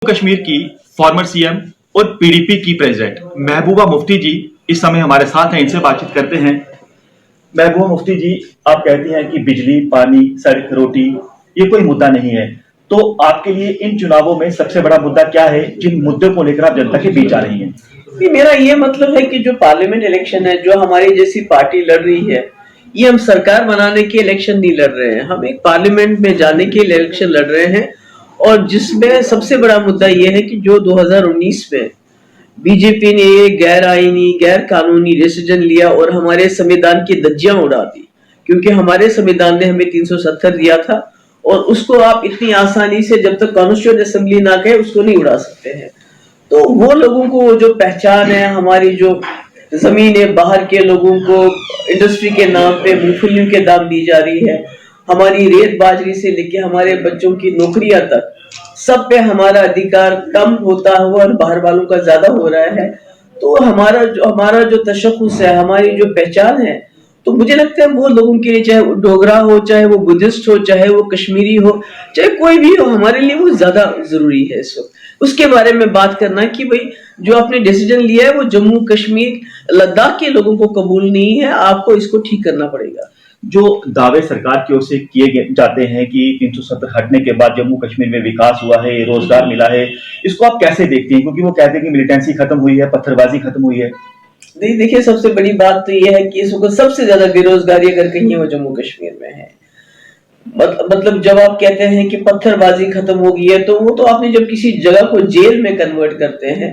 कश्मीर की farmer CM और PDP की प्रेसिडेंट महबूबा मुफ्ती जी इस समय हमारे साथ हैं। इनसे बातचीत करते हैं। महबूबा मुफ्ती जी, आप कहती हैं कि बिजली, पानी, सड़क, रोटी ये कोई मुद्दा नहीं है, तो आपके लिए इन चुनावों में सबसे बड़ा मुद्दा क्या है, जिन मुद्दों को लेकर आप जनता के बीच आ रही हैं? मेरा ये मतलब है कि जो पार्लियामेंट इलेक्शन है, जो हमारी जैसी पार्टी लड़ रही है, ये हम सरकार बनाने के इलेक्शन नहीं लड़ रहे हैं, हम एक पार्लियामेंट में जाने के इलेक्शन लड़ रहे हैं। और जिसमें सबसे बड़ा मुद्दा ये है कि जो 2019 में बीजेपी ने ये गैर आईनी, गैर कानूनी डिसीजन लिया और हमारे संविधान की धज्जियां उड़ा दी, क्योंकि हमारे संविधान ने हमें 370 दिया था और उसको आप इतनी आसानी से जब तक कॉन्स्टिट्यूएंट असेंबली ना कहे उसको नहीं उड़ा सकते हैं। तो वो लोगों को जो पहचान है, हमारी जो जमीन है, बाहर के लोगों को इंडस्ट्री के नाम पे मूंगफलियों के दाम दी जा रही है, हमारी रेत बाजरी से लेके हमारे बच्चों की नौकरियां तक, सब पे हमारा अधिकार कम होता हुआ और बाहर वालों का ज्यादा हो रहा है। तो हमारा जो तशख़्ख़ुस है, हमारी जो पहचान है, तो मुझे लगता है वो लोगों के लिए, चाहे वो डोगरा हो, चाहे वो बुद्धिस्ट हो, चाहे वो कश्मीरी हो, चाहे कोई भी हो, हमारे लिए वो ज्यादा जरूरी है इस वक्त उसके बारे में बात करना कि भाई जो आपने डिसीजन लिया है वो जम्मू कश्मीर, लद्दाख के लोगों को कबूल नहीं है, आपको इसको ठीक करना पड़ेगा। जो दावे सरकार की ओर से किए जाते हैं कि 370 हटने के बाद जम्मू कश्मीर में विकास हुआ है, रोजगार मिला है, इसको आप कैसे देखते हैं? क्योंकि वो कहते हैं कि मिलिटेंसी खत्म हुई है, पत्थरबाजी खत्म हुई है। नहीं, देखिए, सबसे बड़ी बात तो यह है कि इस वक्त सबसे ज्यादा बेरोजगारी अगर कहीं है वो जम्मू कश्मीर में है। मतलब जब आप कहते हैं कि पत्थरबाजी खत्म हो गई है, तो वो तो आपने जब किसी जगह को जेल में कन्वर्ट करते हैं,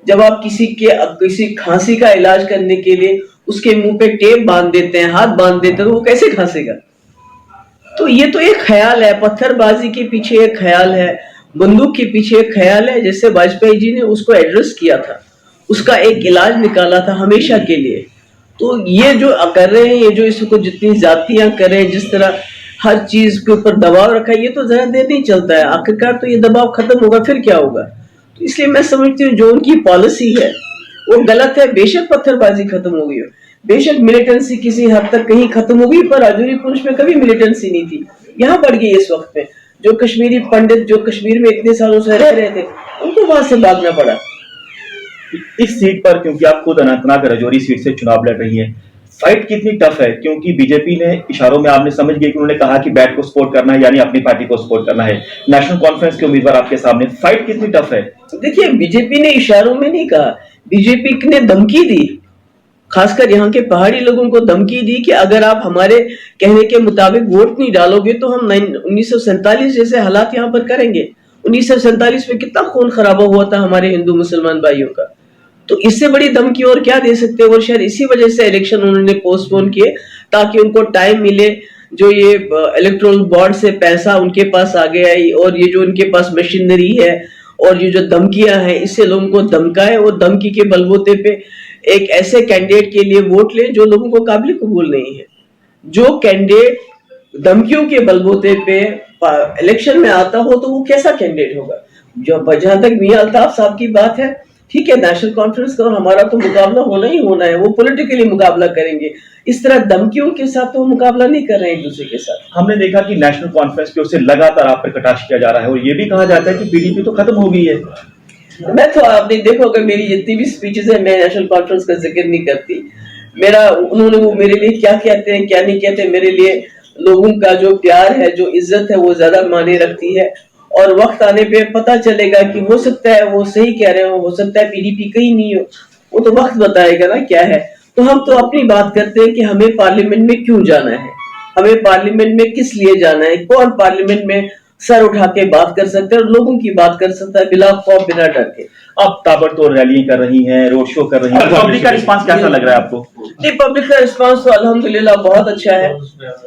जब आप किसी खांसी का इलाज करने के लिए उसके मुंह पे टेप बांध देते हैं, हाथ बांध देते हैं, तो वो कैसे खांसेगा? तो ये तो एक ख्याल है, पत्थरबाजी के पीछे एक ख्याल है, बंदूक के पीछे एक ख्याल है। जैसे वाजपेयी जी ने उसको एड्रेस किया था, उसका एक इलाज निकाला था हमेशा के लिए। तो ये जो कर रहे हैं, ये जो इसको जितनी जातियां करें, जिस तरह हर चीज के ऊपर दबाव रखा है, ये तो ज्यादा देर नहीं चलता है। आखिरकार तो ये दबाव खत्म होगा, फिर क्या होगा? तो इसलिए मैं समझती हूँ जो उनकी पॉलिसी है वो गलत है। बेशक पत्थरबाजी खत्म हो गई हो, बेशक मिलिटेंसी किसी हद तक कहीं खत्म हो गई, पर राजौरी पुंछ में कभी मिलिटेंसी नहीं थी, यहाँ बढ़ गई इस वक्त में। जो कश्मीरी पंडित जो कश्मीर में इतने सालों से रह रहे थे, उनको वहां से भागना पड़ा। इस सीट पर, क्योंकि आप खुद अनंतनाग राजौरी सीट से चुनाव लड़ रही है, फाइट कितनी टफ है? क्योंकि बीजेपी ने इशारों में, आपने समझ गए कि उन्होंने कहा कि बैट को सपोर्ट करना है, यानी अपनी पार्टी को सपोर्ट करना है। नेशनल कॉन्फ्रेंस के उम्मीदवार आपके सामने, फाइट कितनी टफ है? देखिए, बीजेपी ने इशारों में नहीं कहा, बीजेपी ने धमकी दी, खासकर यहाँ के पहाड़ी लोगों को धमकी दी कि अगर आप हमारे कहने के मुताबिक वोट नहीं डालोगे तो हम 1947 जैसे हालात यहाँ पर करेंगे। 1947 में कितना खून खराबा हुआ था हमारे हिंदू मुसलमान भाइयों का, तो इससे बड़ी धमकी और क्या दे सकते हैं? और शायद इसी वजह से इलेक्शन उन्होंने पोस्टपोन किए, ताकि उनको टाइम मिले। जो ये इलेक्टोरल बॉन्ड से पैसा उनके पास आ गया है, और ये जो उनके पास मशीनरी है, और ये जो धमकियां हैं, इससे लोगों को धमकाए और धमकी के बलबूते पे एक ऐसे कैंडिडेट के लिए वोट लें जो लोगों को काबिल कबूल नहीं है। जो कैंडिडेट धमकियों के बलबूते पे इलेक्शन में आता हो तो वो कैसा कैंडिडेट होगा? जो जहां तक मियां अल्ताफ साहब की बात है, ठीक है, नेशनल कॉन्फ्रेंस का और हमारा तो मुकाबला होना ही होना है, वो पॉलिटिकली मुकाबला करेंगे। इस तरह धमकियों के साथ तो वो मुकाबला नहीं कर रहे हैं एक दूसरे के साथ। हमने देखा कि नेशनल कॉन्फ्रेंस की ओर से लगातार आप पर कटाक्ष किया जा रहा है, और ये भी कहा जाता है कि पीडीपी तो खत्म हो गई है। मैं तो, आपने देखो, अगर मेरी जितनी भी स्पीचेस है, मैं नेशनल कॉन्फ्रेंस का जिक्र नहीं करती। उन्होंने वो मेरे लिए क्या कहते हैं क्या नहीं कहते, मेरे लिए लोगों का जो प्यार है, जो इज्जत है, वो ज्यादा मायने रखती है। और वक्त आने पे पता चलेगा कि हो सकता है वो सही कह रहे हो सकता है पीडीपी कहीं नहीं हो, वो तो वक्त बताएगा ना क्या है। तो हम तो अपनी बात करते हैं कि हमें पार्लियामेंट में क्यों जाना है, हमें पार्लियामेंट में किस लिए जाना है, कौन पार्लियामेंट में सर उठा के बात कर सकते हैं और लोगों की बात कर सकता है बिना खौफ, बिना डर के। आप ताबड़तोड़ रैली कर रही हैं, रोड शो कर रही हैं, पब्लिक का रिस्पांस कैसा लग रहा है आपको? नहीं, पब्लिक का रिस्पांस तो अल्हम्दुलिल्लाह बहुत अच्छा है,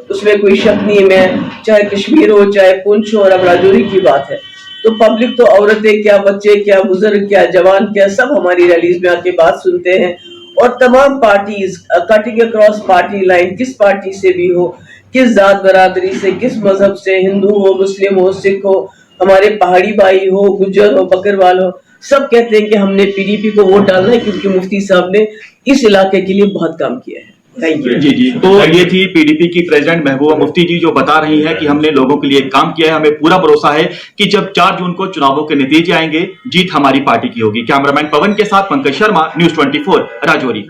उसमें कोई शक नहीं। मैं चाहे कश्मीर हो, चाहे पुंछ हो, और अब राजौरी की बात है, तो पब्लिक तो औरतें क्या, बच्चे क्या, बुजुर्ग क्या, जवान क्या, सब हमारी रैलीज में आके बात सुनते हैं। और तमाम parties cutting across party line, किस पार्टी से भी हो, किस जात बरादरी से, किस मजहब से, हिंदू हो, मुस्लिम हो, सिख हो, हमारे पहाड़ी भाई हो, गुज्जर हो, बकरवाल हो, सब कहते हैं कि हमने पीडीपी को वोट डालना है, क्योंकि मुफ्ती साहब ने इस इलाके के लिए बहुत काम किया है। Thank you. जी जी, तो ये थी पीडीपी की प्रेसिडेंट महबूबा मुफ्ती जी जो बता रही हैं कि हमने लोगों के लिए काम किया है, हमें पूरा भरोसा है कि जब 4 जून को चुनावों के नतीजे आएंगे, जीत हमारी पार्टी की होगी। कैमरामैन पवन के साथ पंकज शर्मा, न्यूज़ 24 राजौरी।